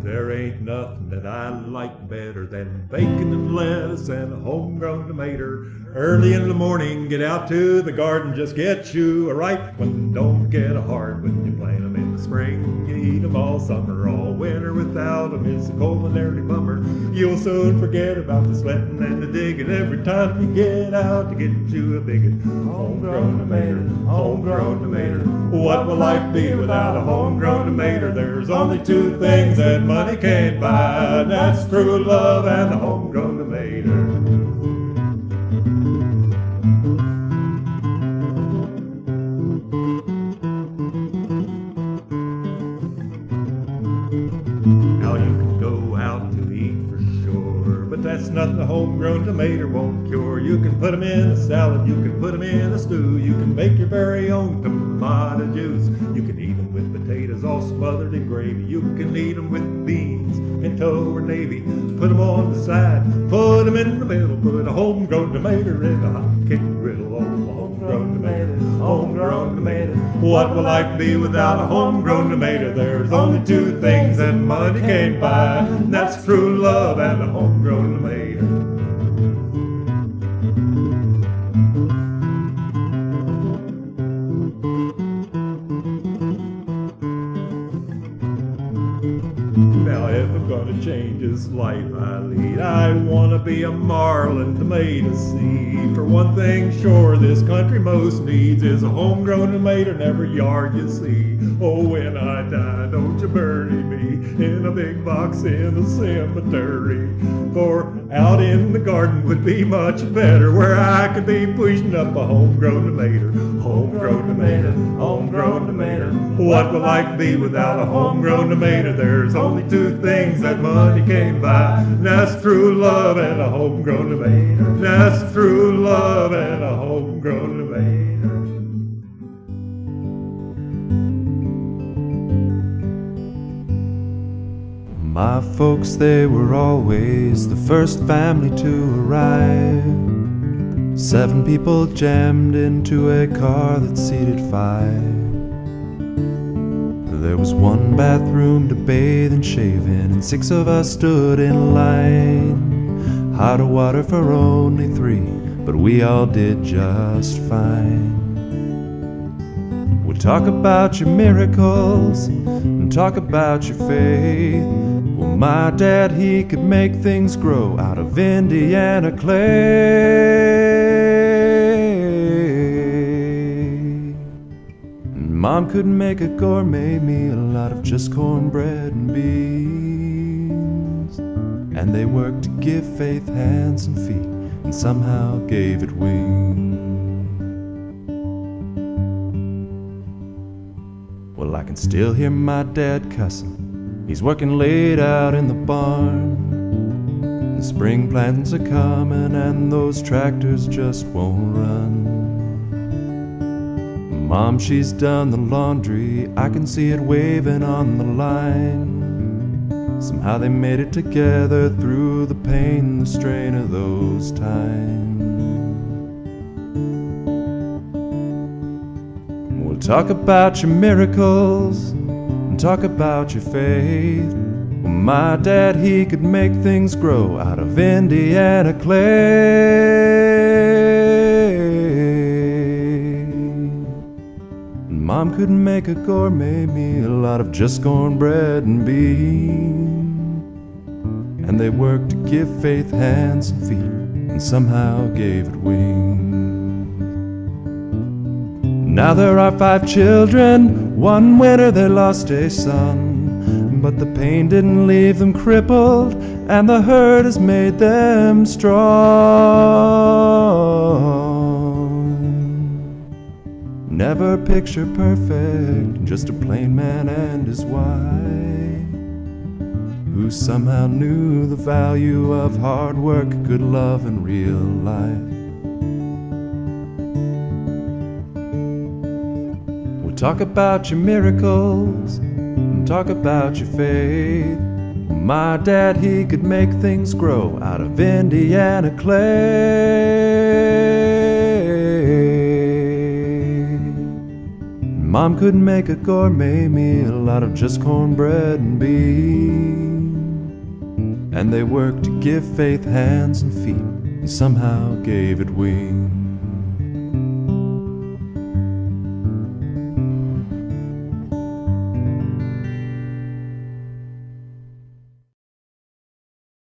There ain't nothing that I like better than bacon and lettuce and a homegrown tomato. Early in the morning, get out to the garden, just get you a ripe one. Don't get a hard when you plant them in the spring. You eat them all summer, all winter without them is a culinary bummer. You'll soon forget about the sweating and the digging every time you get out to get you a bigot. Homegrown tomato, homegrown tomato. What will life be without a homegrown tomato? There's only two things that money can't buy, and that's true love and a homegrown tomato. Now you can go out to eat for sure, but that's nothing a homegrown tomato won't cure. You can put them in a salad, you can put them in a stew, you can make your very own tomato juice. You can eat them with potatoes all smothered in gravy. You can eat them with beans, pinto or navy. Put them on the side, put them in the middle, put a homegrown tomato in a hot cake griddle. Oh, homegrown tomato, homegrown tomato. What will life be without a homegrown tomato? There's only two things that money can't buy, and that's true love and a homegrown tomato. Now if I'm gonna change this life I lead, I wanna be a marlin tomato seed. For one thing sure, this country most needs is a homegrown tomato in every yard you see. Oh, when I die, don't you bury me in a big box in a cemetery. For out in the garden would be much better, where I could be pushing up a homegrown tomato. Homegrown tomato, homegrown tomato. What will life be without a homegrown tomato? There's only two things that money can't buy, and that's true love and a homegrown tomato. That's true love and a homegrown tomato. My folks, they were always the first family to arrive. 7 people jammed into a car that seated 5. There was 1 bathroom to bathe and shave in, and 6 of us stood in line. Hot water for only 3, but we all did just fine. We'll talk about your miracles and talk about your faith. Well, my dad, he could make things grow out of Indiana clay. And Mom could make a gourmet meal out of just cornbread and beans. And they worked to give faith hands and feet, and somehow gave it wings. Well, I can still hear my dad cussing. He's working late out in the barn. The spring plants are coming and those tractors just won't run. Mom, she's done the laundry, I can see it waving on the line. Somehow they made it together through the pain, the strain of those times. We'll talk about your miracles, talk about your faith. Well, my dad, he could make things grow out of Indiana clay. And Mom couldn't make a gourmet meal out of just cornbread and beans. And they worked to give faith hands and feet, and somehow gave it wings. Now there are 5 children. One winter they lost a son, but the pain didn't leave them crippled, and the hurt has made them strong. Never picture perfect, just a plain man and his wife, who somehow knew the value of hard work, good love, and real life. Talk about your miracles, and talk about your faith. My dad, he could make things grow out of Indiana clay. Mom couldn't make a gourmet meal out of just cornbread and beans. and they worked to give faith hands and feet, and somehow gave it wings.